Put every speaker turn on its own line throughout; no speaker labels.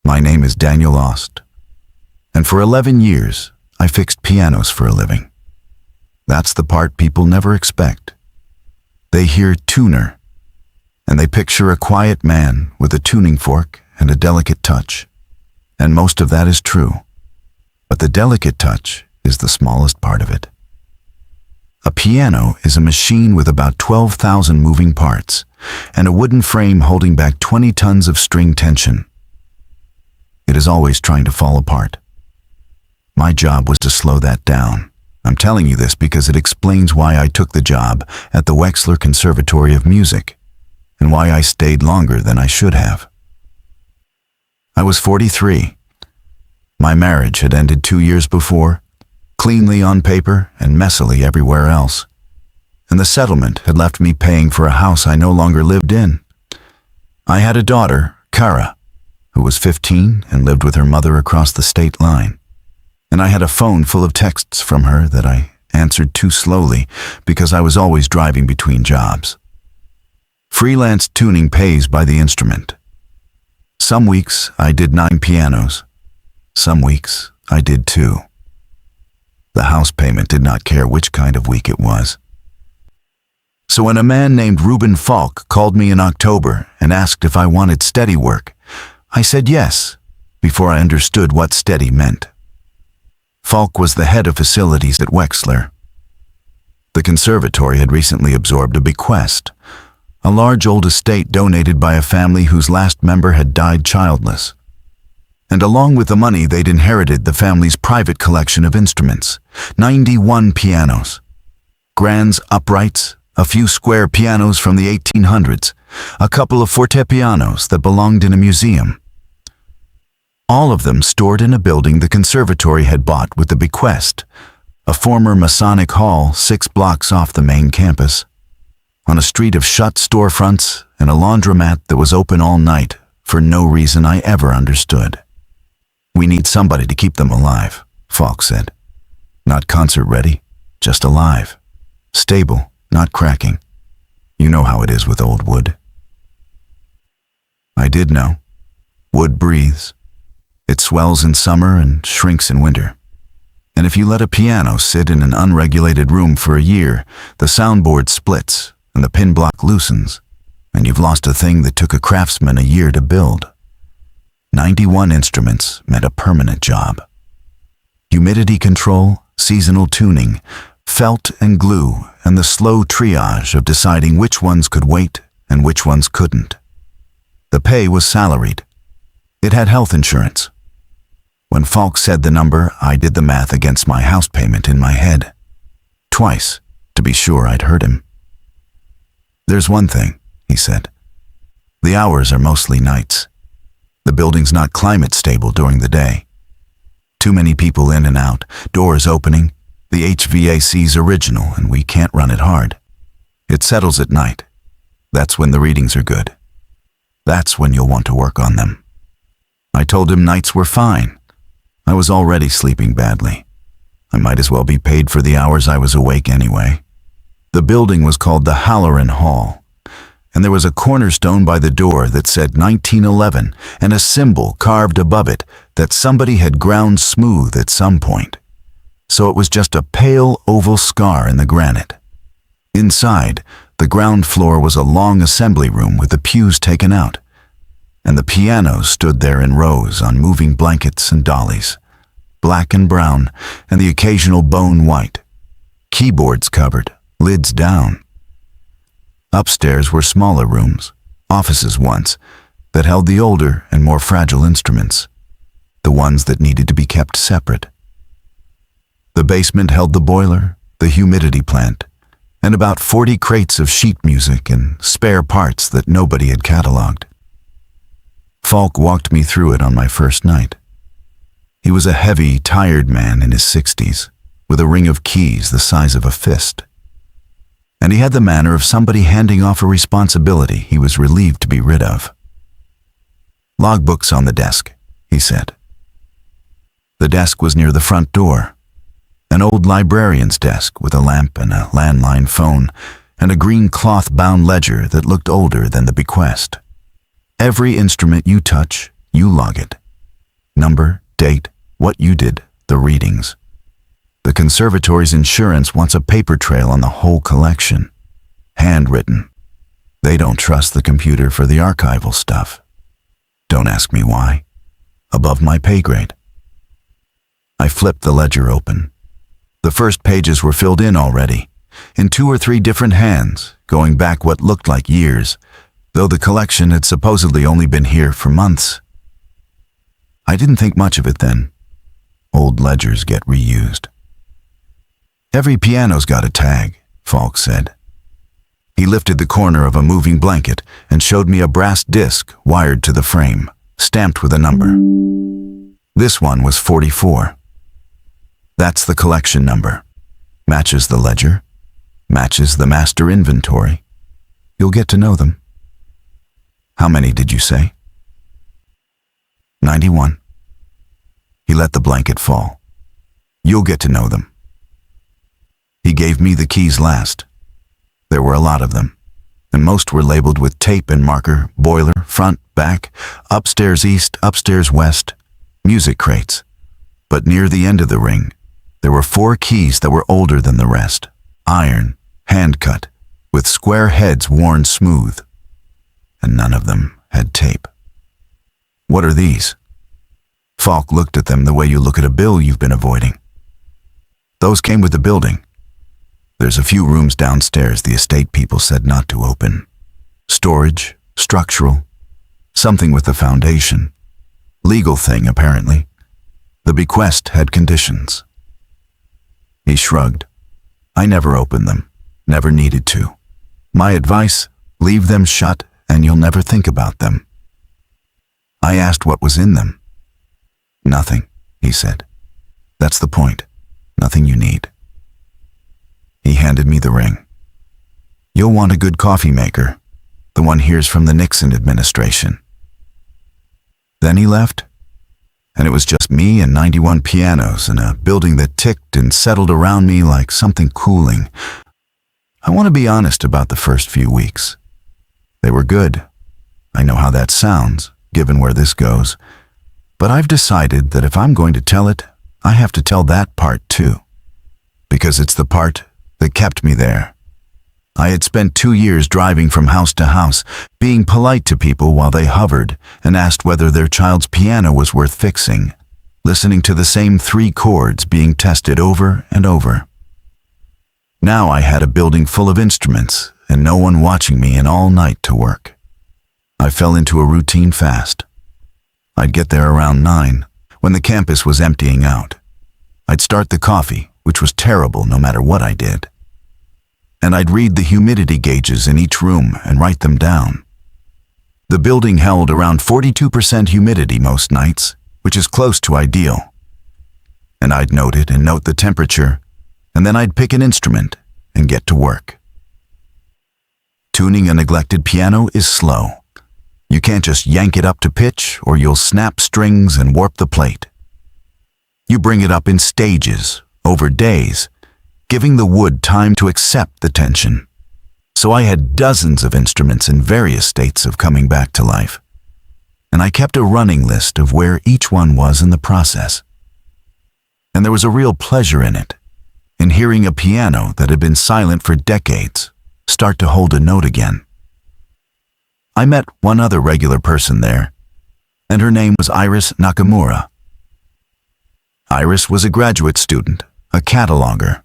My name is Daniel Ost, and for 11 years, I fixed pianos for a living. That's the part people never expect. They hear tuner, and they picture a quiet man with a tuning fork and a delicate touch. And most of that is true. But the delicate touch is the smallest part of it. A piano is a machine with about 12,000 moving parts and a wooden frame holding back 20 tons of string tension. It is always trying to fall apart. My job was to slow that down. I'm telling you this because it explains why I took the job at the Wexler Conservatory of Music and why I stayed longer than I should have. I was 43. My marriage had ended 2 years before, cleanly on paper and messily everywhere else, and the settlement had left me paying for a house I no longer lived in. I had a daughter, Kara, who was 15 and lived with her mother across the state line, and I had a phone full of texts from her that I answered too slowly because I was always driving between jobs. Freelance tuning pays by the instrument. Some weeks I did 9 pianos. Some weeks I did 2. The house payment did not care which kind of week it was. So when a man named Reuben Falk called me in October and asked if I wanted steady work, I said yes, before I understood what steady meant. Falk was the head of facilities at Wexler. The conservatory had recently absorbed a bequest, a large old estate donated by a family whose last member had died childless. And along with the money, they'd inherited the family's private collection of instruments, 91 pianos. Grands uprights, a few square pianos from the 1800s, a couple of fortepianos that belonged in a museum. All of them stored in a building the conservatory had bought with the bequest, a former Masonic hall 6 blocks off the main campus, on a street of shut storefronts and a laundromat that was open all night for no reason I ever understood. We need somebody to keep them alive, Falk said. Not concert ready, just alive. Stable, not cracking. You know how it is with old wood. I did know. Wood breathes. It swells in summer and shrinks in winter. And if you let a piano sit in an unregulated room for a year, the soundboard splits and the pin block loosens, and you've lost a thing that took a craftsman a year to build. 91 instruments meant a permanent job. Humidity control, seasonal tuning, felt and glue, and the slow triage of deciding which ones could wait and which ones couldn't. The pay was salaried. It had health insurance. When Falk said the number, I did the math against my house payment in my head. Twice, to be sure I'd heard him. There's one thing, he said. The hours are mostly nights. The building's not climate stable during the day. Too many people in and out, doors opening. The HVAC's original and we can't run it hard. It settles at night. That's when the readings are good. That's when you'll want to work on them. I told him nights were fine. I was already sleeping badly. I might as well be paid for the hours I was awake anyway. The building was called the Halloran Hall, and there was a cornerstone by the door that said 1911 and a symbol carved above it that somebody had ground smooth at some point. So it was just a pale oval scar in the granite. Inside, the ground floor was a long assembly room with the pews taken out, and the pianos stood there in rows on moving blankets and dollies, black and brown and the occasional bone white, keyboards covered, lids down. Upstairs were smaller rooms, offices once, that held the older and more fragile instruments, the ones that needed to be kept separate. The basement held the boiler, the humidity plant, and about 40 crates of sheet music and spare parts that nobody had cataloged. Falk walked me through it on my first night. He was a heavy, tired man in his 60s, with a ring of keys the size of a fist. And he had the manner of somebody handing off a responsibility he was relieved to be rid of. Logbooks on the desk, he said. The desk was near the front door, an old librarian's desk with a lamp and a landline phone and a green cloth-bound ledger that looked older than the bequest. Every instrument you touch, you log it, number, date, what you did, the readings. The conservatory's insurance wants a paper trail on the whole collection. Handwritten. They don't trust the computer for the archival stuff. Don't ask me why. Above my pay grade. I flipped the ledger open. The first pages were filled in already, in 2 or 3 different hands, going back what looked like years, though the collection had supposedly only been here for months. I didn't think much of it then. Old ledgers get reused. Every piano's got a tag, Falk said. He lifted the corner of a moving blanket and showed me a brass disc wired to the frame, stamped with a number. This one was 44. That's the collection number. Matches the ledger. Matches the master inventory. You'll get to know them. How many did you say? 91. He let the blanket fall. You'll get to know them. He gave me the keys last. There were a lot of them, and most were labeled with tape and marker, boiler, front, back, upstairs east, upstairs west, music crates. But near the end of the ring, there were 4 keys that were older than the rest, iron, hand-cut, with square heads worn smooth, and none of them had tape. What are these? Falk looked at them the way you look at a bill you've been avoiding. Those came with the building. There's a few rooms downstairs the estate people said not to open. Storage, structural, something with the foundation. Legal thing, apparently. The bequest had conditions. He shrugged. I never opened them, never needed to. My advice, leave them shut and you'll never think about them. I asked what was in them. Nothing, he said. That's the point. Nothing you need. He handed me the ring. You'll want a good coffee maker. The one here's from the Nixon administration. Then he left, and it was just me and 91 pianos in a building that ticked and settled around me like something cooling. I want to be honest about the first few weeks. They were good. I know how that sounds, given where this goes. But I've decided that if I'm going to tell it, I have to tell that part too. Because it's the part that kept me there. I had spent 2 years driving from house to house, being polite to people while they hovered and asked whether their child's piano was worth fixing, listening to the same 3 chords being tested over and over. Now I had a building full of instruments and no one watching me in all night to work. I fell into a routine fast. I'd get there around 9, when the campus was emptying out. I'd start the coffee, which was terrible no matter what I did. And I'd read the humidity gauges in each room and write them down. The building held around 42% humidity most nights, which is close to ideal. And I'd note it and note the temperature, and then I'd pick an instrument and get to work. Tuning a neglected piano is slow. You can't just yank it up to pitch or you'll snap strings and warp the plate. You bring it up in stages, over days, giving the wood time to accept the tension. So I had dozens of instruments in various states of coming back to life. And I kept a running list of where each one was in the process. And there was a real pleasure in it, in hearing a piano that had been silent for decades start to hold a note again. I met one other regular person there, and her name was Iris Nakamura. Iris was a graduate student, a cataloger,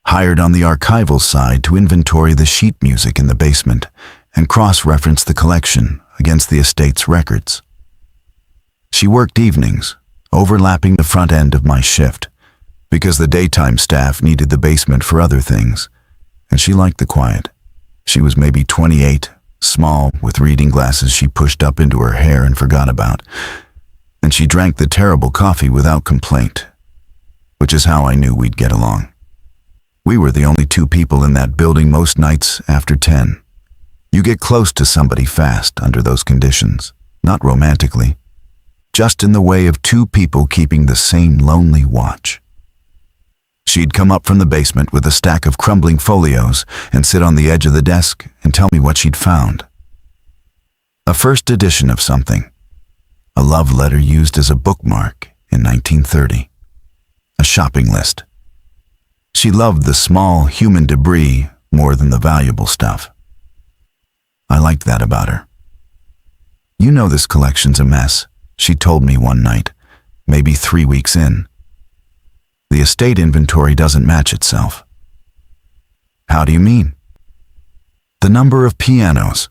hired on the archival side to inventory the sheet music in the basement and cross-reference the collection against the estate's records. She worked evenings, overlapping the front end of my shift, because the daytime staff needed the basement for other things, and she liked the quiet. She was maybe 28, small, with reading glasses she pushed up into her hair and forgot about, and she drank the terrible coffee without complaint, which is how I knew we'd get along. We were the only 2 people in that building most nights after 10. You get close to somebody fast under those conditions, not romantically, just in the way of 2 people keeping the same lonely watch. She'd come up from the basement with a stack of crumbling folios and sit on the edge of the desk and tell me what she'd found. A first edition of something. a love letter used as a bookmark in 1930, a shopping list. She loved the small human debris more than the valuable stuff. I liked that about her. "You know this collection's a mess," she told me one night, maybe 3 weeks in. "The estate inventory doesn't match itself." "How do you mean?" "The number of pianos.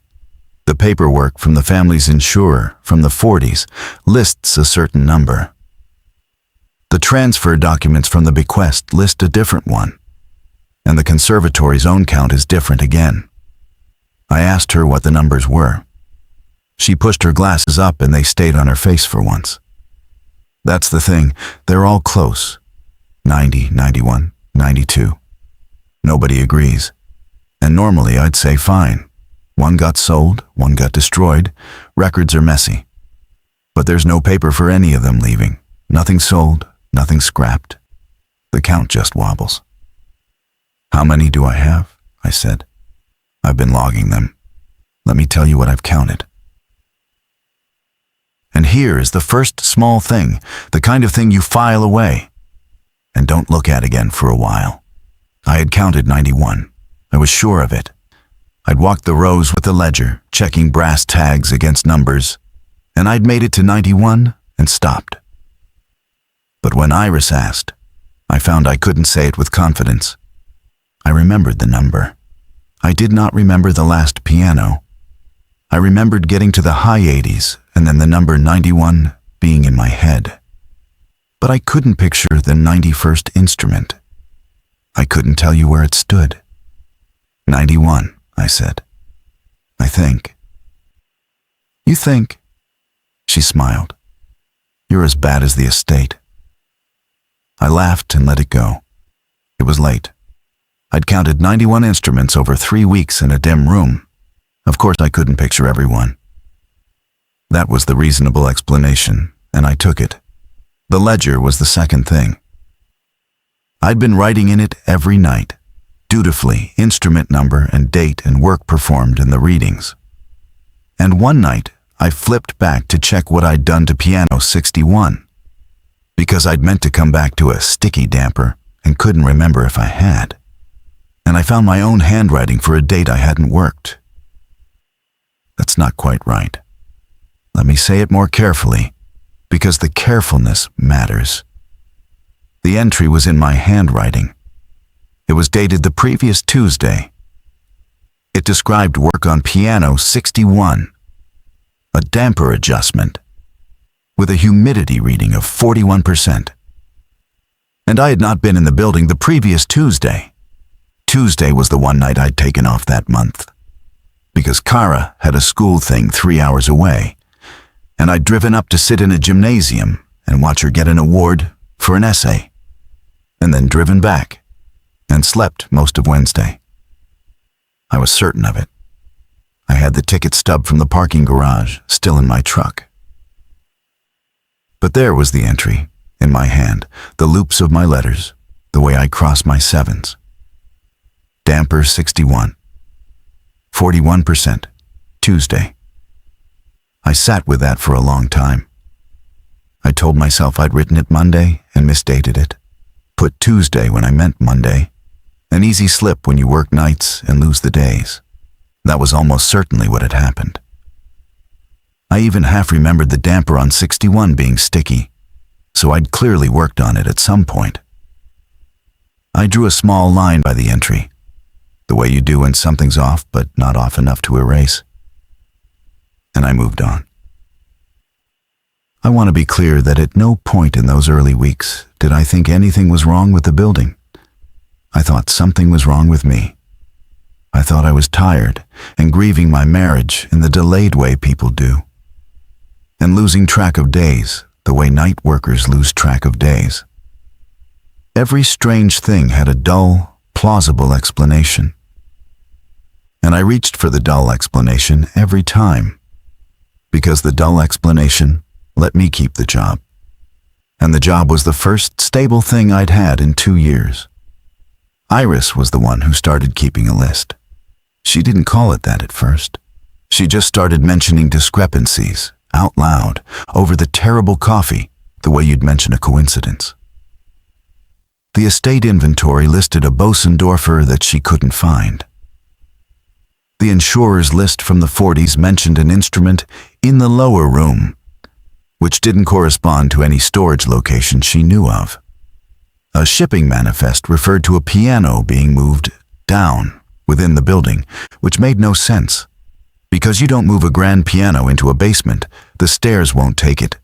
The paperwork from the family's insurer from the 40s lists a certain number. The transfer documents from the bequest list a different one, and the conservatory's own count is different again." I asked her what the numbers were. She pushed her glasses up and they stayed on her face for once. "That's the thing, they're all close. 90, 91, 92. Nobody agrees. And normally I'd say fine. One got sold, one got destroyed, records are messy. But there's no paper for any of them leaving. Nothing sold, nothing scrapped. The count just wobbles." "How many do I have?" I said. "I've been logging them. Let me tell you what I've counted." And here is the first small thing, the kind of thing you file away and don't look at again for a while. I had counted 91. I was sure of it. I'd walked the rows with the ledger, checking brass tags against numbers, and I'd made it to 91 and stopped. But when Iris asked, I found I couldn't say it with confidence. I remembered the number. I did not remember the last piano. I remembered getting to the high 80s and then the number 91 being in my head. But I couldn't picture the 91st instrument. I couldn't tell you where it stood. 91, I said. "I think." "You think?" She smiled. "You're as bad as the estate." I laughed and let it go. It was late. I'd counted 91 instruments over 3 weeks in a dim room. Of course I couldn't picture everyone. That was the reasonable explanation, and I took it. The ledger was the second thing. I'd been writing in it every night, dutifully, instrument number and date and work performed in the readings. And one night, I flipped back to check what I'd done to piano 61, because I'd meant to come back to a sticky damper and couldn't remember if I had. And I found my own handwriting for a date I hadn't worked. That's not quite right. Let me say it more carefully, because the carefulness matters. The entry was in my handwriting. It was dated the previous Tuesday. It described work on piano 61, a damper adjustment, with a humidity reading of 41%. And I had not been in the building the previous Tuesday. Tuesday was the one night I'd taken off that month, because Kara had a school thing 3 hours away, and I'd driven up to sit in a gymnasium and watch her get an award for an essay, and then driven back and slept most of Wednesday. I was certain of it. I had the ticket stub from the parking garage still in my truck. But there was the entry, in my hand, the loops of my letters, the way I cross my sevens. Damper 61. 41%. Tuesday. I sat with that for a long time. I told myself I'd written it Monday and misdated it. Put Tuesday when I meant Monday. An easy slip when you work nights and lose the days. That was almost certainly what had happened. I even half remembered the damper on 61 being sticky, so I'd clearly worked on it at some point. I drew a small line by the entry, the way you do when something's off but not off enough to erase. And I moved on. I want to be clear that at no point in those early weeks did I think anything was wrong with the building. I thought something was wrong with me. I thought I was tired and grieving my marriage in the delayed way people do, and losing track of days the way night workers lose track of days. Every strange thing had a dull, plausible explanation. And I reached for the dull explanation every time, because the dull explanation let me keep the job. And the job was the first stable thing I'd had in 2 years. Iris was the one who started keeping a list. She didn't call it that at first. She just started mentioning discrepancies out loud, over the terrible coffee, the way you'd mention a coincidence. The estate inventory listed a Bosendorfer that she couldn't find. The insurer's list from the 40s mentioned an instrument in the lower room, which didn't correspond to any storage location she knew of. A shipping manifest referred to a piano being moved down within the building, which made no sense. Because you don't move a grand piano into a basement, the stairs won't take it,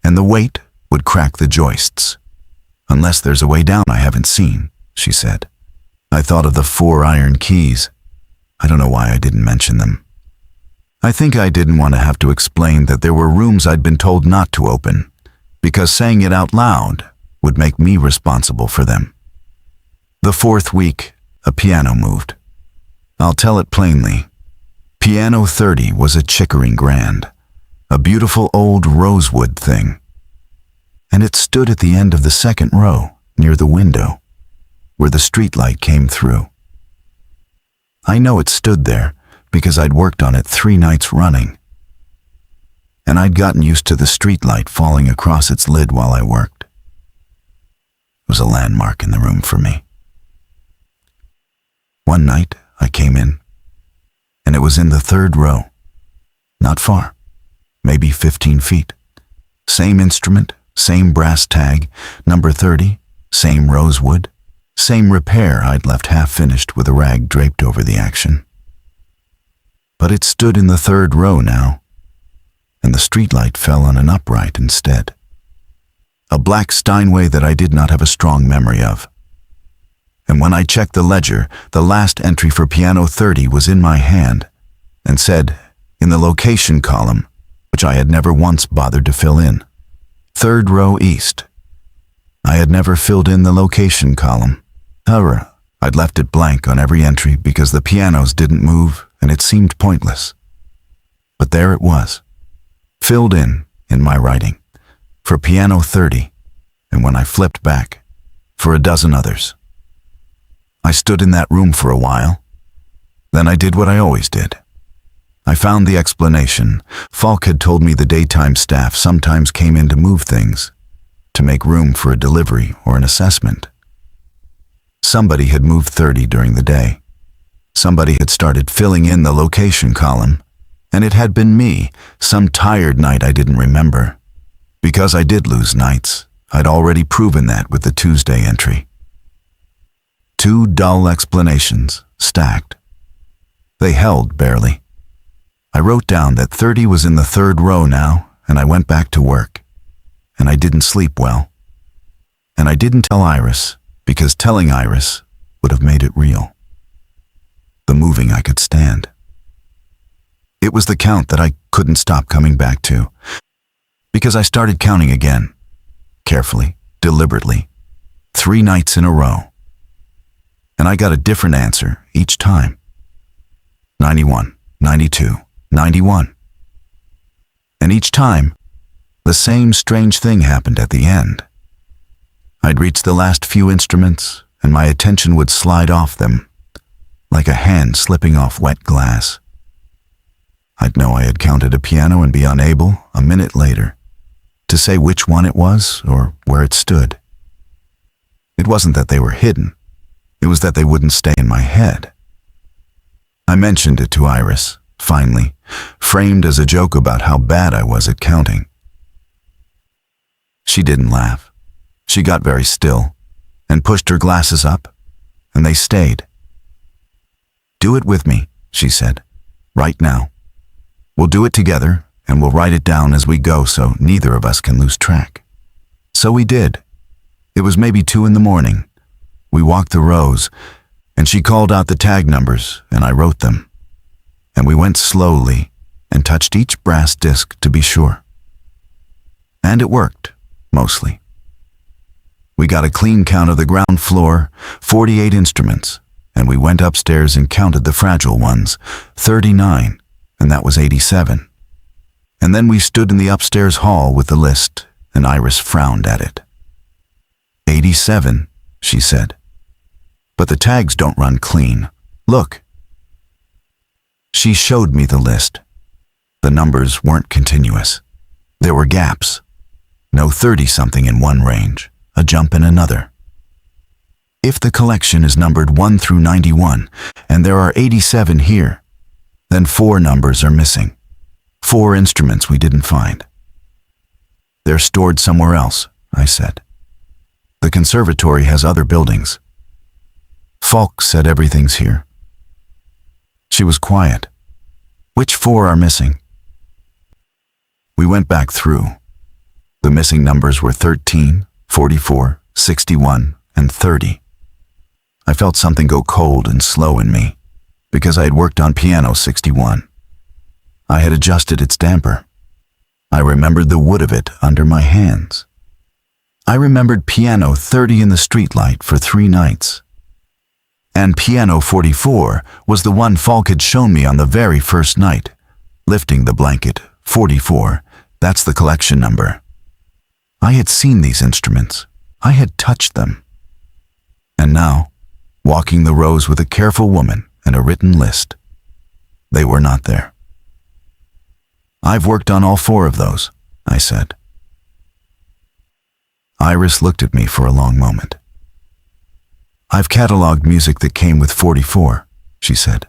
and the weight would crack the joists. Unless there's a way down I haven't seen, she said. I thought of the 4 iron keys. I don't know why I didn't mention them. I think I didn't want to have to explain that there were rooms I'd been told not to open, because saying it out loud would make me responsible for them. The 4th week, a piano moved. I'll tell it plainly. Piano 30 was a Chickering grand, a beautiful old rosewood thing. And it stood at the end of the 2nd row, near the window, where the streetlight came through. I know it stood there because I'd worked on it 3 nights running. And I'd gotten used to the streetlight falling across its lid while I worked. It was a landmark in the room for me. One night, I came in, and it was in the 3rd row. Not far, maybe 15 feet. Same instrument, same brass tag, number 30, same rosewood, same repair I'd left half-finished with a rag draped over the action. But it stood in the 3rd row now, and the streetlight fell on an upright instead. A black Steinway that I did not have a strong memory of. And when I checked the ledger, the last entry for piano 30 was in my hand, and said, in the location column, which I had never once bothered to fill in, 3rd row east. I had never filled in the location column. However, I'd left it blank on every entry because the pianos didn't move and it seemed pointless. But there it was, filled in my writing, for piano 30, and when I flipped back, for a dozen others. I stood in that room for a while. Then I did what I always did. I found the explanation. Falk had told me the daytime staff sometimes came in to move things, to make room for a delivery or an assessment. Somebody had moved 30 during the day. Somebody had started filling in the location column, and it had been me, some tired night I didn't remember. Because I did lose nights, I'd already proven that with the Tuesday entry. 2 dull explanations, stacked. They held barely. I wrote down that 30 was in the 3rd row now, and I went back to work. And I didn't sleep well. And I didn't tell Iris, because telling Iris would have made it real. The moving I could stand. It was the count that I couldn't stop coming back to, because I started counting again, carefully, deliberately, 3 nights in a row. And I got a different answer each time. 91, 92, 91. And each time, the same strange thing happened at the end. I'd reach the last few instruments, and my attention would slide off them, like a hand slipping off wet glass. I'd know I had counted a piano and be unable, a minute later, to say which one it was or where it stood. It wasn't that they were hidden. It was that they wouldn't stay in my head. I mentioned it to Iris, finally, framed as a joke about how bad I was at counting. She didn't laugh. She got very still and pushed her glasses up, and they stayed. "Do it with me," she said, "right now. We'll do it together, and we'll write it down as we go so neither of us can lose track." So we did. It was maybe 2 in the morning. We walked the rows, and she called out the tag numbers, and I wrote them. And we went slowly and touched each brass disc to be sure. And it worked, mostly. We got a clean count of the ground floor, 48 instruments, and we went upstairs and counted the fragile ones, 39, and that was 87. And then we stood in the upstairs hall with the list, and Iris frowned at it. 87, she said. But the tags don't run clean. Look. She showed me the list. The numbers weren't continuous. There were gaps. No 30-something in one range, a jump in another. If the collection is numbered 1 through 91, and there are 87 here, then 4 numbers are missing. 4 instruments we didn't find. They're stored somewhere else, I said. The conservatory has other buildings. Falk said everything's here. She was quiet. Which 4 are missing? We went back through. The missing numbers were 13, 44, 61, and 30. I felt something go cold and slow in me, because I had worked on piano 61. I had adjusted its damper. I remembered the wood of it under my hands. I remembered piano 30 in the streetlight for 3 nights. And piano 44 was the one Falk had shown me on the very first night. Lifting the blanket, 44, that's the collection number. I had seen these instruments. I had touched them. And now, walking the rows with a careful woman and a written list, they were not there. I've worked on all 4 of those, I said. Iris looked at me for a long moment. I've cataloged music that came with 44, she said.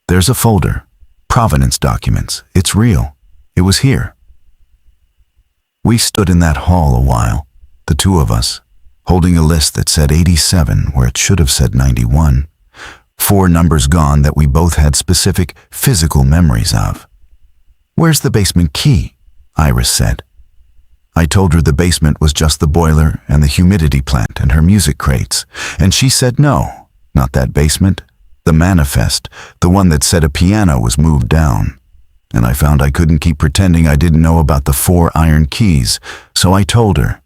There's a folder, provenance documents. It's real. It was here. We stood in that hall a while, the 2 of us, holding a list that said 87 where it should have said 91. 4 numbers gone that we both had specific physical memories of. Where's the basement key? Iris said. I told her the basement was just the boiler and the humidity plant and her music crates, and she said no, not that basement, the manifest, the one that said a piano was moved down. And I found I couldn't keep pretending I didn't know about the 4 iron keys, so I told her.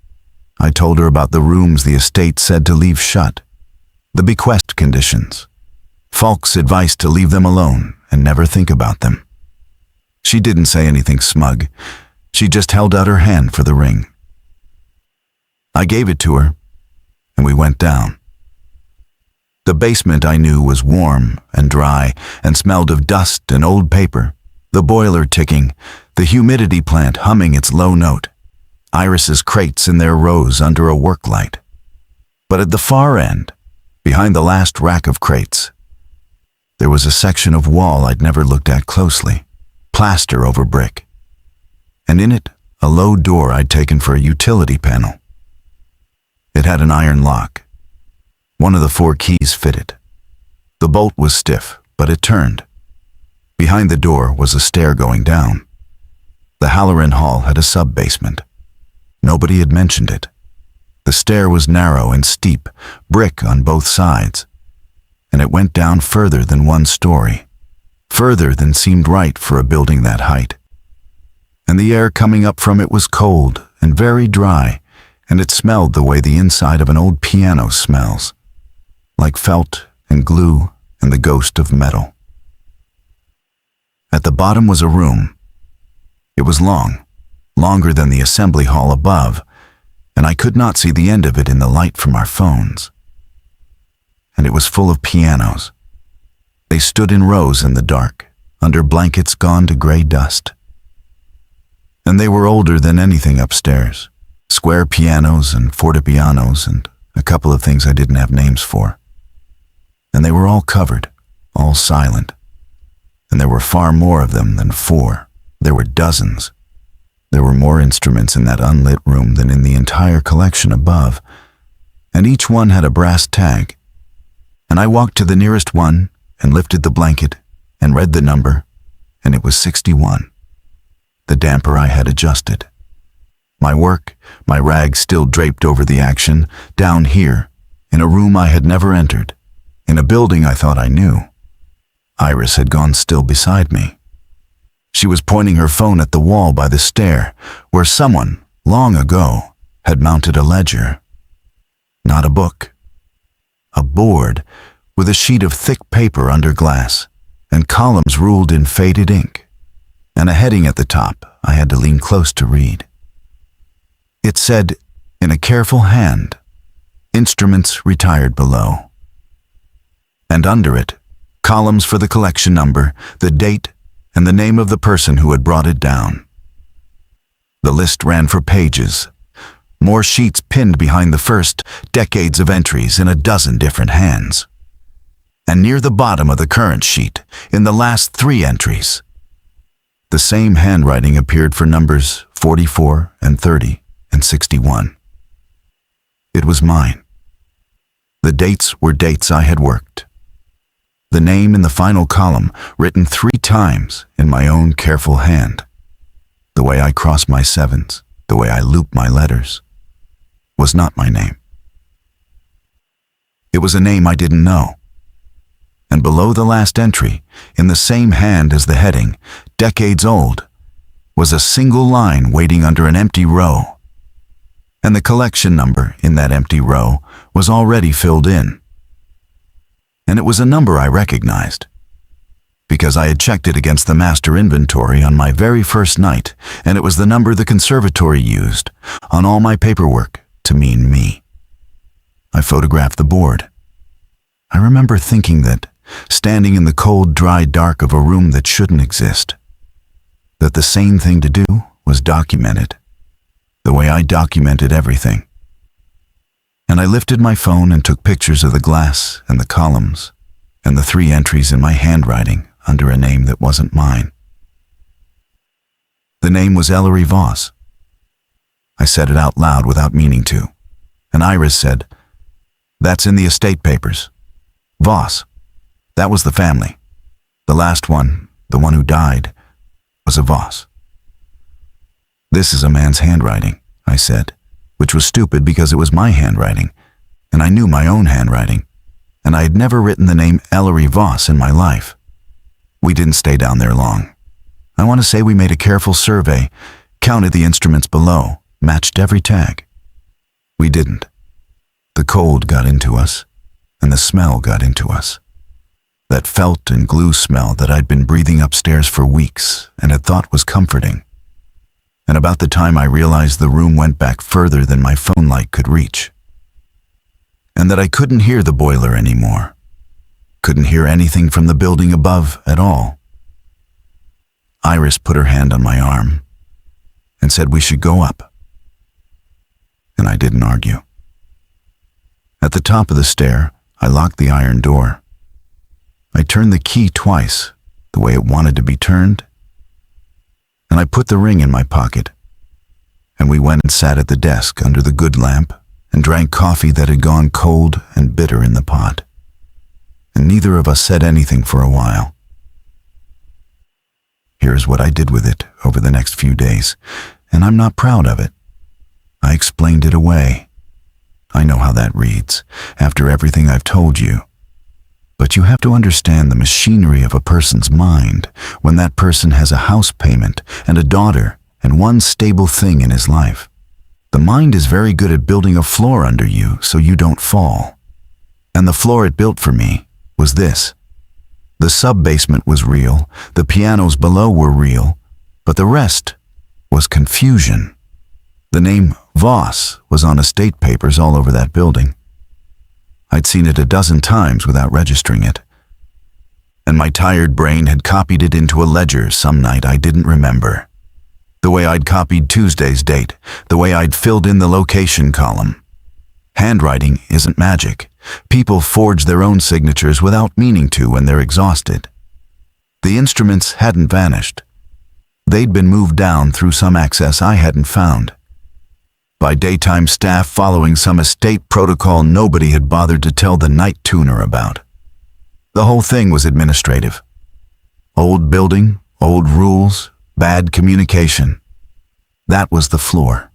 I told her about the rooms the estate said to leave shut, the bequest conditions, Falk's advice to leave them alone and never think about them. She didn't say anything smug. She just held out her hand for the ring. I gave it to her, and we went down. The basement, I knew, was warm and dry and smelled of dust and old paper, the boiler ticking, the humidity plant humming its low note, Iris's crates in their rows under a work light. But at the far end, behind the last rack of crates, there was a section of wall I'd never looked at closely, plaster over brick. And in it, a low door I'd taken for a utility panel. It had an iron lock. One of the 4 keys fitted. The bolt was stiff, but it turned. Behind the door was a stair going down. The Halloran Hall had a sub-basement. Nobody had mentioned it. The stair was narrow and steep, brick on both sides, and it went down further than 1 story, further than seemed right for a building that height. And the air coming up from it was cold and very dry, and it smelled the way the inside of an old piano smells, like felt and glue and the ghost of metal. At the bottom was a room. It was long, longer than the assembly hall above, and I could not see the end of it in the light from our phones. And it was full of pianos. They stood in rows in the dark, under blankets gone to gray dust. And they were older than anything upstairs, square pianos and fortepianos and a couple of things I didn't have names for. And they were all covered, all silent. And there were far more of them than 4. There were dozens. There were more instruments in that unlit room than in the entire collection above, and each one had a brass tag. And I walked to the nearest one and lifted the blanket and read the number, and it was 61. The damper I had adjusted. My work, my rag still draped over the action, down here, in a room I had never entered, in a building I thought I knew. Iris had gone still beside me. She was pointing her phone at the wall by the stair, where someone, long ago, had mounted a ledger. Not a book. A board with a sheet of thick paper under glass, and columns ruled in faded ink, and a heading at the top I had to lean close to read. It said, in a careful hand, "Instruments retired below." And under it, columns for the collection number, the date, and the name of the person who had brought it down. The list ran for pages. More sheets pinned behind the first decades of entries in a dozen different hands. And near the bottom of the current sheet, in the last 3 entries, the same handwriting appeared for numbers 44 and 30 and 61. It was mine. The dates were dates I had worked. The name in the final column, written 3 times in my own careful hand. The way I crossed my sevens, the way I looped my letters, was not my name. It was a name I didn't know. And below the last entry, in the same hand as the heading, decades old, was a single line waiting under an empty row. And the collection number in that empty row was already filled in. And it was a number I recognized, because I had checked it against the master inventory on my very first night, and it was the number the conservatory used on all my paperwork to mean me. I photographed the board. I remember thinking that, standing in the cold, dry dark of a room that shouldn't exist, that the sane thing to do was document it, the way I documented everything. And I lifted my phone and took pictures of the glass and the columns and the 3 entries in my handwriting under a name that wasn't mine. The name was Ellery Voss. I said it out loud without meaning to, and Iris said, "That's in the estate papers. Voss. That was the family. The last one, the one who died, was a Voss." "This is a man's handwriting," I said, which was stupid because it was my handwriting, and I knew my own handwriting, and I had never written the name Ellery Voss in my life. We didn't stay down there long. I want to say we made a careful survey, counted the instruments below, matched every tag. We didn't. The cold got into us, and the smell got into us. That felt and glue smell that I'd been breathing upstairs for weeks and had thought was comforting. And about the time I realized the room went back further than my phone light could reach, and that I couldn't hear the boiler anymore, couldn't hear anything from the building above at all. Iris put her hand on my arm and said we should go up. And I didn't argue. At the top of the stair, I locked the iron door. I turned the key twice, the way it wanted to be turned, and I put the ring in my pocket, and we went and sat at the desk under the good lamp and drank coffee that had gone cold and bitter in the pot, and neither of us said anything for a while. Here's what I did with it over the next few days, and I'm not proud of it. I explained it away. I know how that reads, after everything I've told you. But you have to understand the machinery of a person's mind when that person has a house payment and a daughter and one stable thing in his life. The mind is very good at building a floor under you so you don't fall. And the floor it built for me was this. The sub-basement was real, the pianos below were real, but the rest was confusion. The name Voss was on estate papers all over that building. I'd seen it a dozen times without registering it. And my tired brain had copied it into a ledger some night I didn't remember. The way I'd copied Tuesday's date, the way I'd filled in the location column. Handwriting isn't magic. People forge their own signatures without meaning to when they're exhausted. The instruments hadn't vanished. They'd been moved down through some access I hadn't found. By daytime staff following some estate protocol nobody had bothered to tell the night tuner about. The whole thing was administrative. Old building, old rules, bad communication. That was the floor,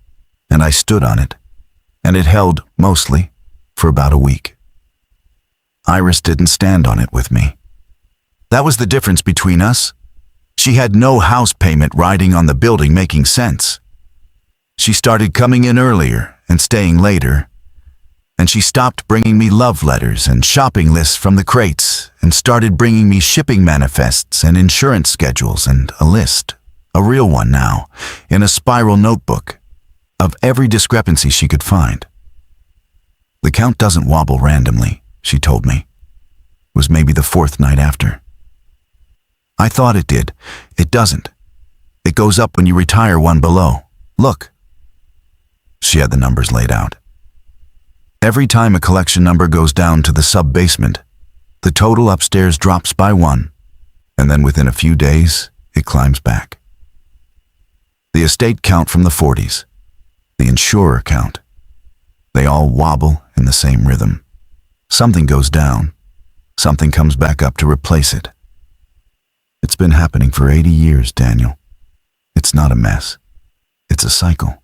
and I stood on it, and it held, mostly, for about a week. Iris didn't stand on it with me. That was the difference between us. She had no house payment riding on the building making sense. She started coming in earlier and staying later, and she stopped bringing me love letters and shopping lists from the crates and started bringing me shipping manifests and insurance schedules and a list, a real one now, in a spiral notebook, of every discrepancy she could find. The count doesn't wobble randomly, she told me. It was maybe the 4th night after. I thought it did. It doesn't. It goes up when you retire one below. Look." She had the numbers laid out. Every time a collection number goes down to the sub-basement, the total upstairs drops by 1, and then within a few days, it climbs back. The estate count from the 40s, the insurer count. They all wobble in the same rhythm. Something goes down, something comes back up to replace it. It's been happening for 80 years, Daniel. It's not a mess. It's a cycle.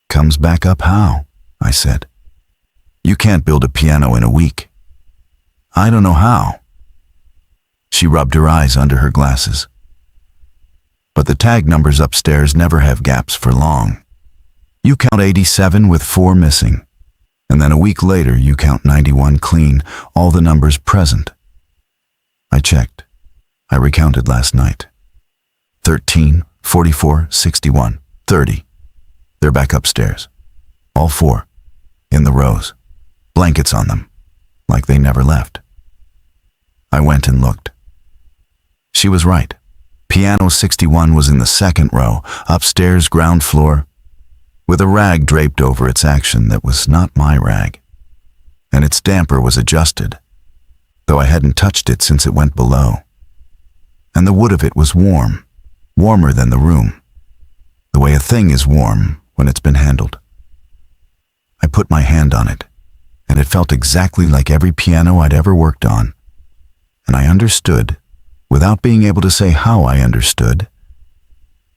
Comes back up how? I said. You can't build a piano in a week. I don't know how. She rubbed her eyes under her glasses. But the tag numbers upstairs never have gaps for long. You count 87 with 4 missing, and then a week later you count 91 clean, all the numbers present. I checked. I recounted last night. 13, 44, 61, 30. They're back upstairs. All 4. In the rows. Blankets on them. Like they never left. I went and looked. She was right. Piano 61 was in the 2nd row, upstairs, ground floor, with a rag draped over its action that was not my rag. And its damper was adjusted, though I hadn't touched it since it went below. And the wood of it was warm, warmer than the room, the way a thing is warm when it's been handled. I put my hand on it, and it felt exactly like every piano I'd ever worked on. And I understood, without being able to say how I understood,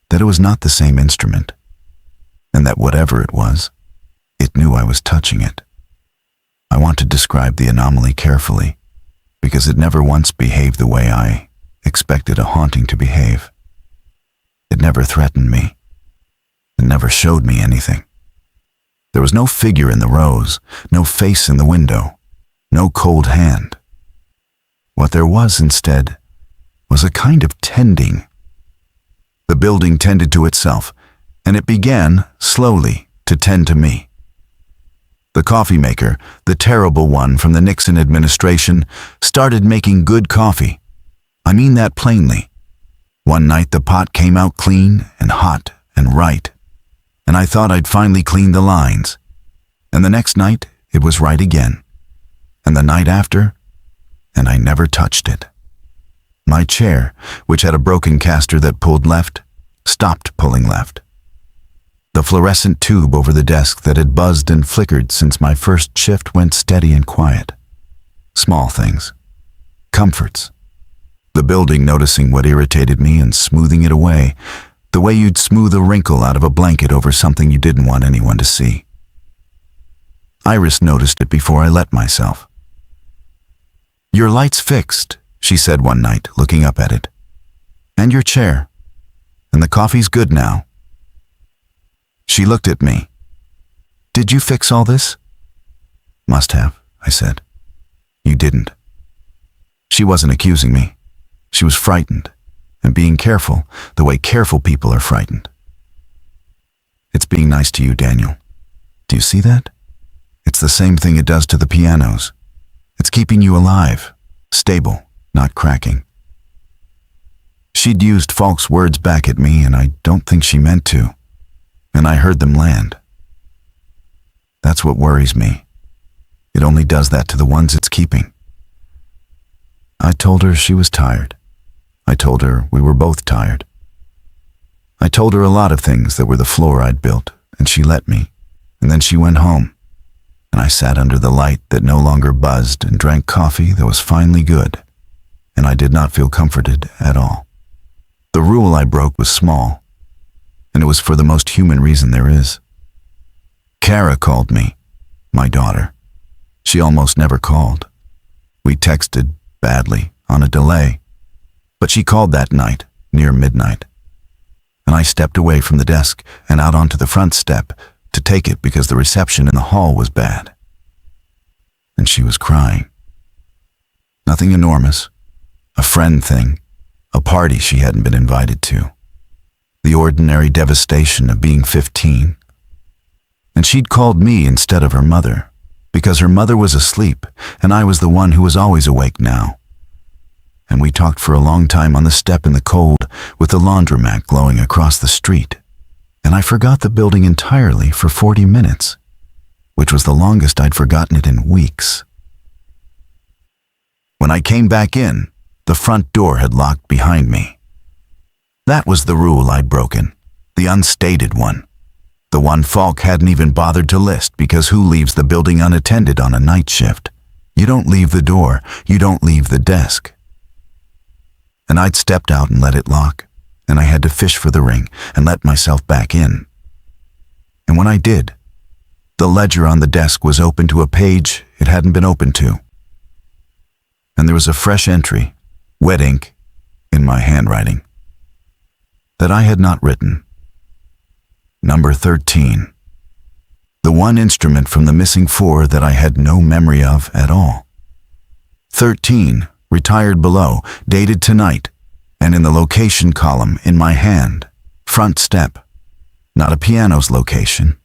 that it was not the same instrument, and that whatever it was, it knew I was touching it. I want to describe the anomaly carefully, because it never once behaved the way I expected a haunting to behave. It never threatened me. It never showed me anything. There was no figure in the rows, no face in the window, no cold hand. What there was instead was a kind of tending. The building tended to itself, and it began, slowly, to tend to me. The coffee maker, the terrible one from the Nixon administration, started making good coffee. I mean that plainly. One night the pot came out clean and hot and right, and I thought I'd finally cleaned the lines. And the next night it was right again, and the night after, and I never touched it. My chair, which had a broken caster that pulled left, stopped pulling left. The fluorescent tube over the desk that had buzzed and flickered since my first shift went steady and quiet. Small things. Comforts. The building noticing what irritated me and smoothing it away, the way you'd smooth a wrinkle out of a blanket over something you didn't want anyone to see. Iris noticed it before I let myself. "Your light's fixed," she said one night, looking up at it. "And your chair. And the coffee's good now." She looked at me. "Did you fix all this?" "Must have," I said. "You didn't." She wasn't accusing me. She was frightened, and being careful, the way careful people are frightened. "It's being nice to you, Daniel. Do you see that? It's the same thing it does to the pianos. It's keeping you alive, stable, not cracking." She'd used Falk's words back at me, and I don't think she meant to. And I heard them land. That's what worries me. It only does that to the ones it's keeping. I told her she was tired. I told her we were both tired. I told her a lot of things that were the floor I'd built, and she let me. And then she went home, and I sat under the light that no longer buzzed and drank coffee that was finally good, and I did not feel comforted at all. The rule I broke was small, and it was for the most human reason there is. Kara called me, my daughter. She almost never called. We texted, badly, on a delay, but she called that night, near midnight. And I stepped away from the desk and out onto the front step to take it because the reception in the hall was bad. And she was crying. Nothing enormous, a friend thing, a party she hadn't been invited to. The ordinary devastation of being 15. And she'd called me instead of her mother, because her mother was asleep and I was the one who was always awake now. And we talked for a long time on the step in the cold with the laundromat glowing across the street. and I forgot the building entirely for 40 minutes, which was the longest I'd forgotten it in weeks. When I came back in, the front door had locked behind me. That was the rule I'd broken, the unstated one, the one Falk hadn't even bothered to list, because who leaves the building unattended on a night shift? You don't leave the door, you don't leave the desk. And I'd stepped out and let it lock, and I had to fish for the ring and let myself back in. And when I did, the ledger on the desk was open to a page it hadn't been opened to. And there was a fresh entry, wet ink, in my handwriting, that I had not written. Number 13. The one instrument from the missing 4 that I had no memory of at all. 13, retired below, dated tonight, and in the location column in my hand, front step. Not a piano's location,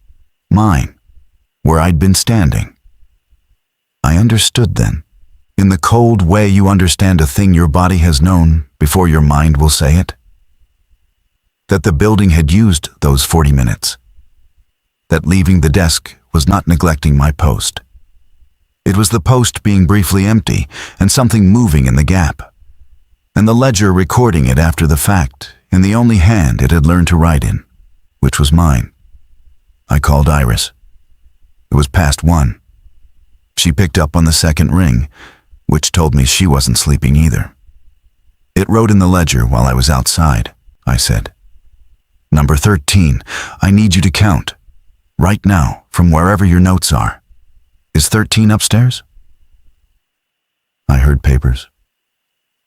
mine, where I'd been standing. I understood then, in the cold way you understand a thing your body has known before your mind will say it, that the building had used those 40 minutes, that leaving the desk was not neglecting my post. It was the post being briefly empty and something moving in the gap, and the ledger recording it after the fact in the only hand it had learned to write in, which was mine. I called Iris. It was past 1. She picked up on the second ring, which told me she wasn't sleeping either. It wrote in the ledger while I was outside, I said. Number 13, I need you to count, right now, from wherever your notes are. Is 13 upstairs? I heard papers.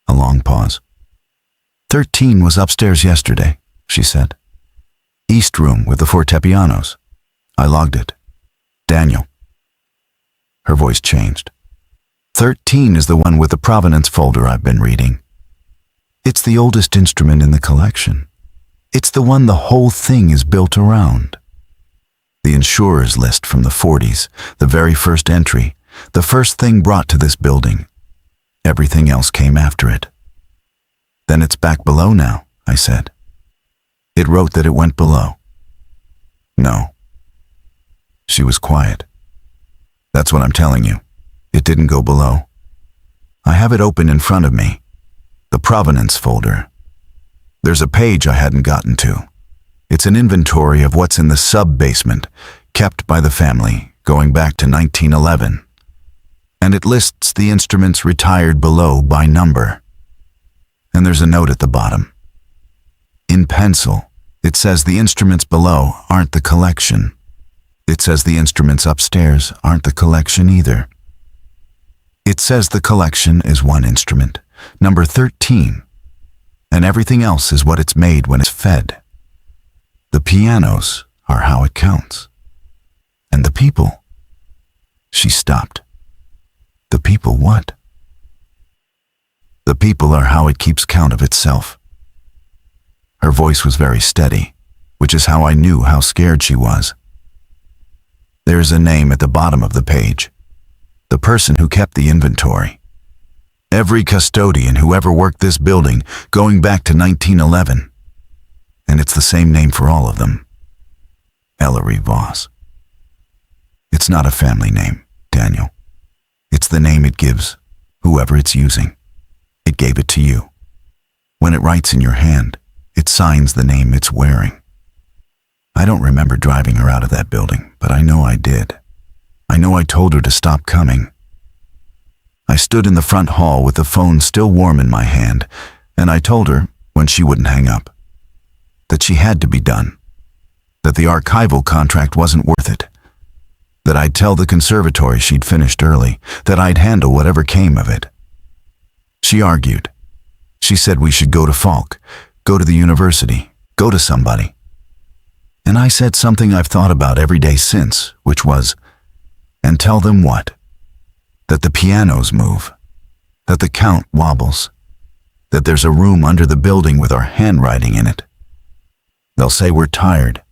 A long pause. 13 was upstairs yesterday, she said. East room with the fortepianos. I logged it. Daniel. Her voice changed. 13 is the one with the provenance folder I've been reading. It's the oldest instrument in the collection. It's the one the whole thing is built around. The insurer's list from the 40s, the very first entry, the first thing brought to this building. Everything else came after it. Then it's back below now, I said. It wrote that it went below. No. She was quiet. That's what I'm telling you. It didn't go below. I have it open in front of me. The provenance folder. There's a page I hadn't gotten to. It's an inventory of what's in the sub-basement, kept by the family, going back to 1911. And it lists the instruments retired below by number. And there's a note at the bottom. In pencil, it says the instruments below aren't the collection. It says the instruments upstairs aren't the collection either. It says the collection is one instrument, number 13, and everything else is what it's made when it's fed. The pianos are how it counts. And the people. She stopped. The people what? The people are how it keeps count of itself. Her voice was very steady, which is how I knew how scared she was. There's a name at the bottom of the page. The person who kept the inventory. Every custodian who ever worked this building, going back to 1911. And it's the same name for all of them. Ellery Voss. It's not a family name, Daniel. It's the name it gives, whoever it's using. It gave it to you. When it writes in your hand, it signs the name it's wearing. I don't remember driving her out of that building, but I know I did. I know I told her to stop coming. I stood in the front hall with the phone still warm in my hand, and I told her, when she wouldn't hang up, that she had to be done, that the archival contract wasn't worth it, that I'd tell the conservatory she'd finished early, that I'd handle whatever came of it. She argued. She said we should go to Falk, go to the university, go to somebody. And I said something I've thought about every day since, which was, and tell them what? That the pianos move, that the count wobbles, that there's a room under the building with our handwriting in it. They'll say we're tired.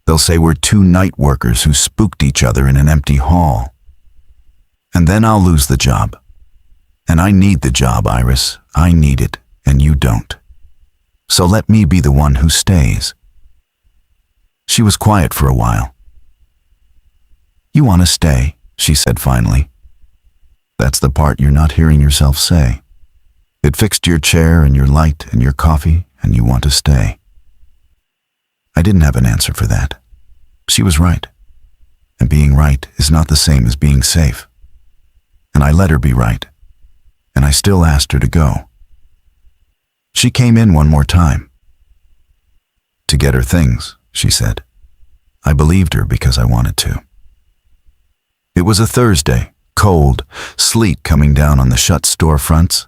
They'll say we're 2 night workers who spooked each other in an empty hall. And then I'll lose the job. And I need the job, Iris. I need it, and you don't. So let me be the one who stays. She was quiet for a while. "You want to stay," she said finally. "That's the part you're not hearing yourself say. It fixed your chair and your light and your coffee, and you want to stay." I didn't have an answer for that. She was right. And being right is not the same as being safe. And I let her be right. And I still asked her to go. She came in one more time. "To get her things," she said. I believed her because I wanted to. It was a Thursday, cold, sleet coming down on the shut storefronts,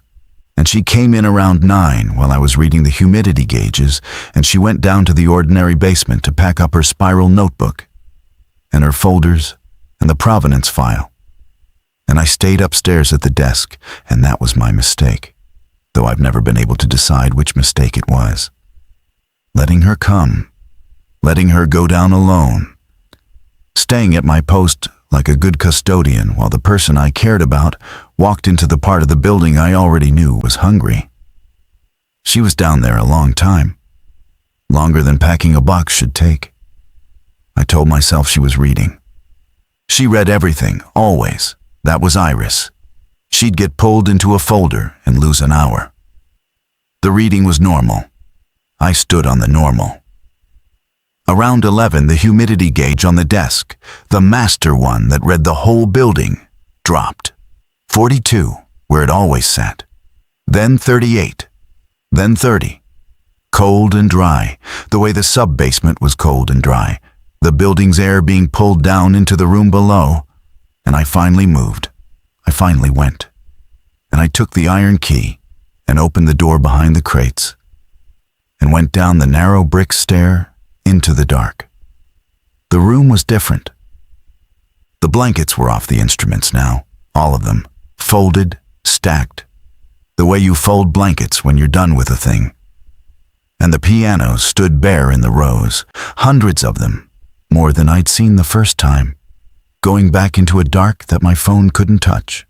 and she came in around 9 while I was reading the humidity gauges, and she went down to the ordinary basement to pack up her spiral notebook and her folders and the provenance file. And I stayed upstairs at the desk, and that was my mistake, though I've never been able to decide which mistake it was. Letting her come, letting her go down alone, staying at my post like a good custodian while the person I cared about walked into the part of the building I already knew was hungry. She was down there a long time, longer than packing a box should take. I told myself she was reading. She read everything, always. That was Iris. She'd get pulled into a folder and lose an hour. The reading was normal. I stood on the normal. Around 11, the humidity gauge on the desk, the master one that read the whole building, dropped. 42, where it always sat. Then 38. Then 30. Cold and dry, the way the sub-basement was cold and dry, the building's air being pulled down into the room below. And I finally moved. I finally went. And I took the iron key and opened the door behind the crates and went down the narrow brick stair into the dark. The room was different. The blankets were off the instruments now, all of them, folded, stacked, the way you fold blankets when you're done with a thing. And the pianos stood bare in the rows, hundreds of them, more than I'd seen the first time, going back into a dark that my phone couldn't touch.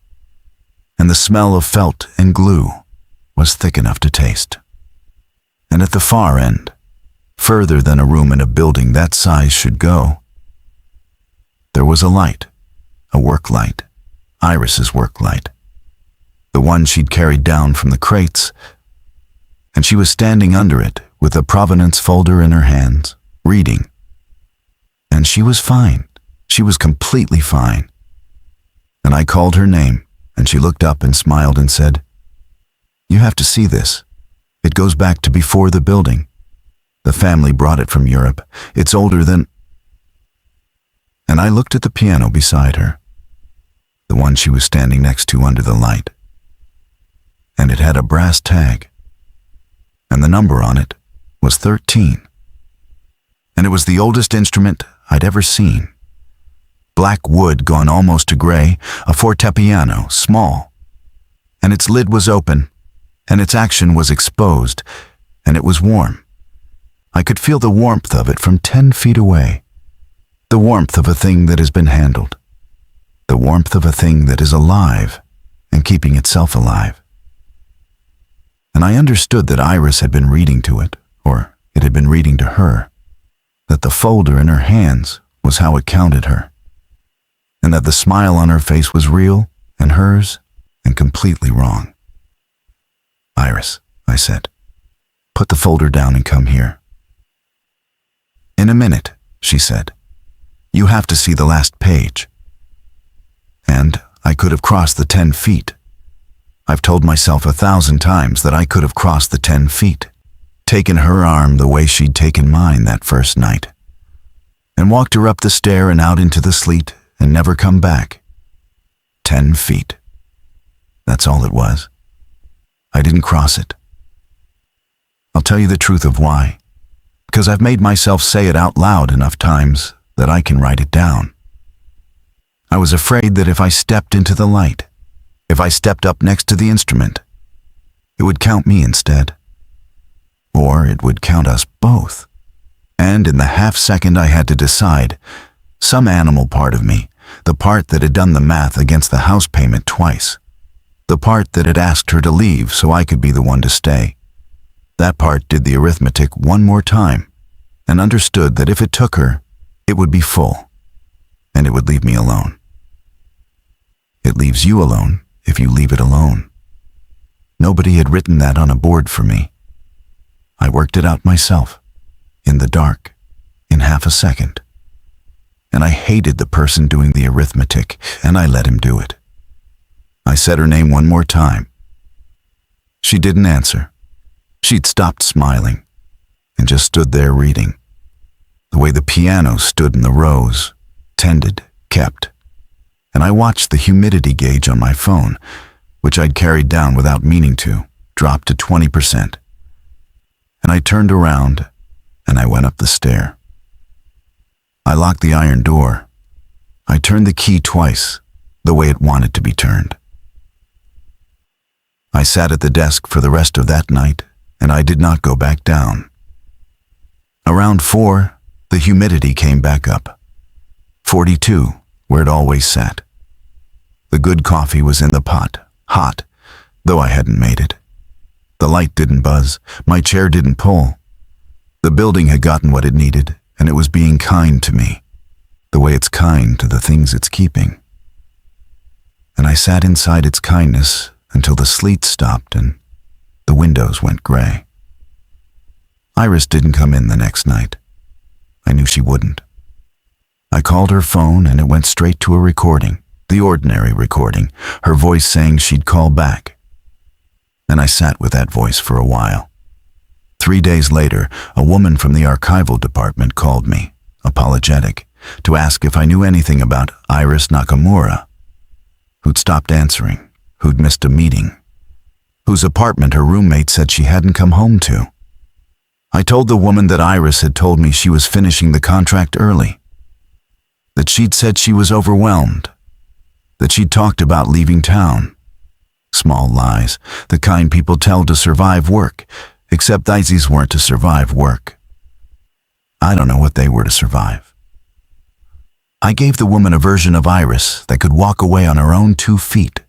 And the smell of felt and glue was thick enough to taste. And at the far end, further than a room in a building that size should go, there was a light, a work light, Iris's work light, the one she'd carried down from the crates, and she was standing under it with a provenance folder in her hands, reading. And she was fine. She was completely fine. And I called her name, and she looked up and smiled and said, "You have to see this. It goes back to before the building. The family brought it from Europe. It's older than..." And I looked at the piano beside her, the one she was standing next to under the light. And it had a brass tag. And the number on it was 13. And it was the oldest instrument I'd ever seen. Black wood gone almost to gray, a fortepiano, small. And its lid was open, and its action was exposed, and it was warm. I could feel the warmth of it from 10 feet away. The warmth of a thing that has been handled. The warmth of a thing that is alive and keeping itself alive. And I understood that Iris had been reading to it, or it had been reading to her, that the folder in her hands was how it counted her, and that the smile on her face was real and hers and completely wrong. "Iris," I said, "put the folder down and come here." "In a minute," she said. "You have to see the last page." And I could have crossed the 10 feet. I've told myself 1,000 times that I could have crossed the 10 feet, taken her arm the way she'd taken mine that first night, and walked her up the stair and out into the sleet and never come back. 10 feet. That's all it was. I didn't cross it. I'll tell you the truth of why. Because I've made myself say it out loud enough times that I can write it down. I was afraid that if I stepped into the light, if I stepped up next to the instrument, it would count me instead. Or it would count us both. And in the half second I had to decide, some animal part of me, the part that had done the math against the house payment twice, the part that had asked her to leave so I could be the one to stay, that part did the arithmetic one more time and understood that if it took her, it would be full, and it would leave me alone. It leaves you alone if you leave it alone. Nobody had written that on a board for me. I worked it out myself, in the dark, in half a second. And I hated the person doing the arithmetic, and I let him do it. I said her name one more time. She didn't answer. She'd stopped smiling, and just stood there reading. The way the piano stood in the rows, tended, kept. And I watched the humidity gauge on my phone, which I'd carried down without meaning to, drop to 20%. And I turned around, and I went up the stair. I locked the iron door. I turned the key twice, the way it wanted to be turned. I sat at the desk for the rest of that night, and I did not go back down. Around 4, the humidity came back up. 42, where it always sat. The good coffee was in the pot, hot, though I hadn't made it. The light didn't buzz, my chair didn't pull. The building had gotten what it needed, and it was being kind to me, the way it's kind to the things it's keeping. And I sat inside its kindness until the sleet stopped and the windows went gray. Iris didn't come in the next night. I knew she wouldn't. I called her phone and it went straight to a recording, the ordinary recording, her voice saying she'd call back. And I sat with that voice for a while. 3 days later, a woman from the archival department called me, apologetic, to ask if I knew anything about Iris Nakamura, who'd stopped answering, who'd missed a meeting, whose apartment her roommate said she hadn't come home to. I told the woman that Iris had told me she was finishing the contract early, that she'd said she was overwhelmed, that she'd talked about leaving town. Small lies, the kind people tell to survive work, except these weren't to survive work. I don't know what they were to survive. I gave the woman a version of Iris that could walk away on her own 2 feet,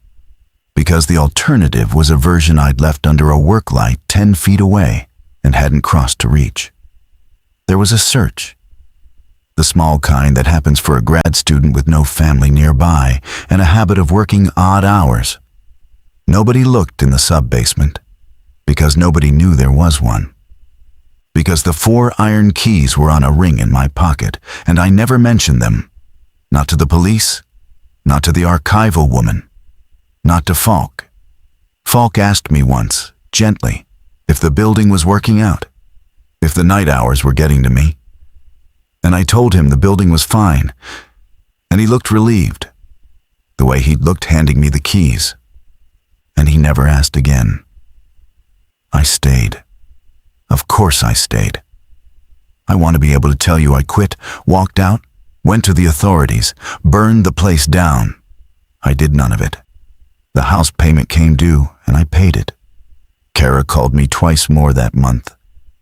because the alternative was a version I'd left under a work light 10 feet away and hadn't crossed to reach. There was a search, the small kind that happens for a grad student with no family nearby and a habit of working odd hours. Nobody looked in the sub-basement, because nobody knew there was one. Because the 4 iron keys were on a ring in my pocket, and I never mentioned them. Not to the police, not to the archival woman, not to Falk. Falk asked me once, gently, if the building was working out, if the night hours were getting to me. And I told him the building was fine, and he looked relieved, the way he'd looked handing me the keys. And he never asked again. I stayed. Of course I stayed. I want to be able to tell you I quit, walked out, went to the authorities, burned the place down. I did none of it. The house payment came due, and I paid it. Kara called me twice more that month,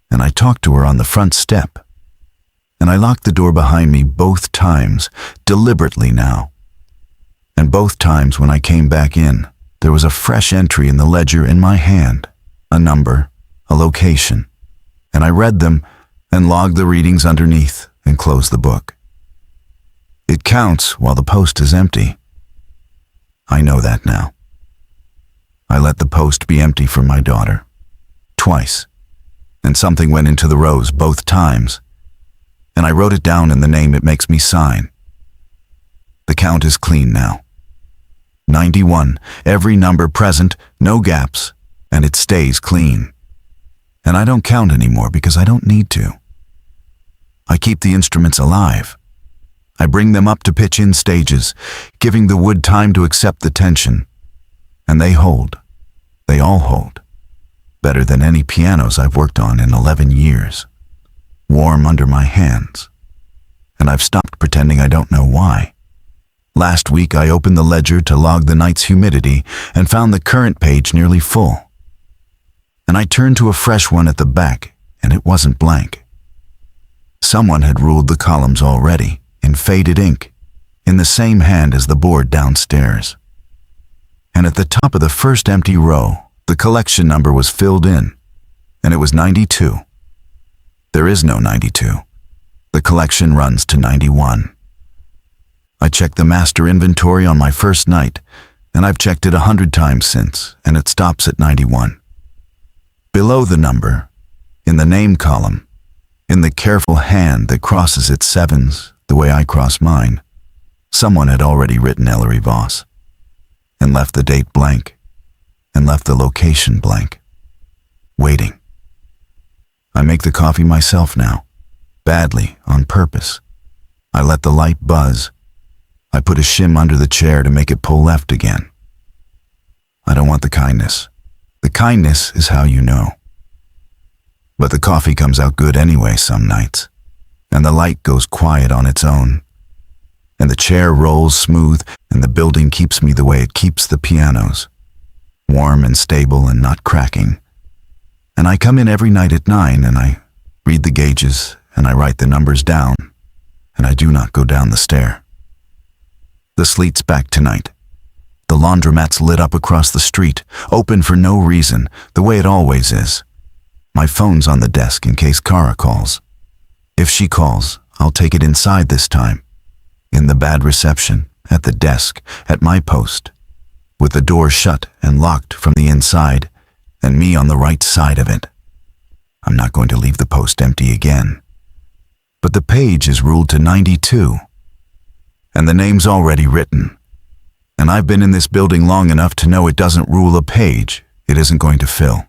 and I talked to her on the front step. And I locked the door behind me both times, deliberately now. And both times when I came back in, there was a fresh entry in the ledger in my hand, a number, a location, and I read them and logged the readings underneath and closed the book. It counts while the post is empty. I know that now. I let the post be empty for my daughter, twice, and something went into the rows both times, and I wrote it down in the name it makes me sign. The count is clean now. 91, every number present, no gaps, and it stays clean. And I don't count anymore because I don't need to. I keep the instruments alive. I bring them up to pitch in stages, giving the wood time to accept the tension. And they hold. They all hold. Better than any pianos I've worked on in 11 years. Warm under my hands. And I've stopped pretending I don't know why. Last week I opened the ledger to log the night's humidity and found the current page nearly full. And I turned to a fresh one at the back, and it wasn't blank. Someone had ruled the columns already, in faded ink, in the same hand as the board downstairs. And at the top of the first empty row, the collection number was filled in, and it was 92. There is no 92. The collection runs to 91. I checked the master inventory on my first night, and I've checked it 100 times since, and it stops at 91. Below the number, in the name column, in the careful hand that crosses its sevens the way I cross mine, someone had already written Ellery Voss, and left the date blank, and left the location blank, waiting. I make the coffee myself now, badly, on purpose. I let the light buzz. I put a shim under the chair to make it pull left again. I don't want the kindness. The kindness is how you know. But the coffee comes out good anyway some nights, and the light goes quiet on its own, and the chair rolls smooth, and the building keeps me the way it keeps the pianos, warm and stable and not cracking. And I come in every night at 9, and I read the gauges, and I write the numbers down, and I do not go down the stair. The sleet's back tonight. The laundromat's lit up across the street, open for no reason, the way it always is. My phone's on the desk in case Kara calls. If she calls, I'll take it inside this time. In the bad reception, at the desk, at my post, with the door shut and locked from the inside, and me on the right side of it. I'm not going to leave the post empty again. But the page is ruled to 92, and the name's already written. And I've been in this building long enough to know it doesn't rule a page it isn't going to fill.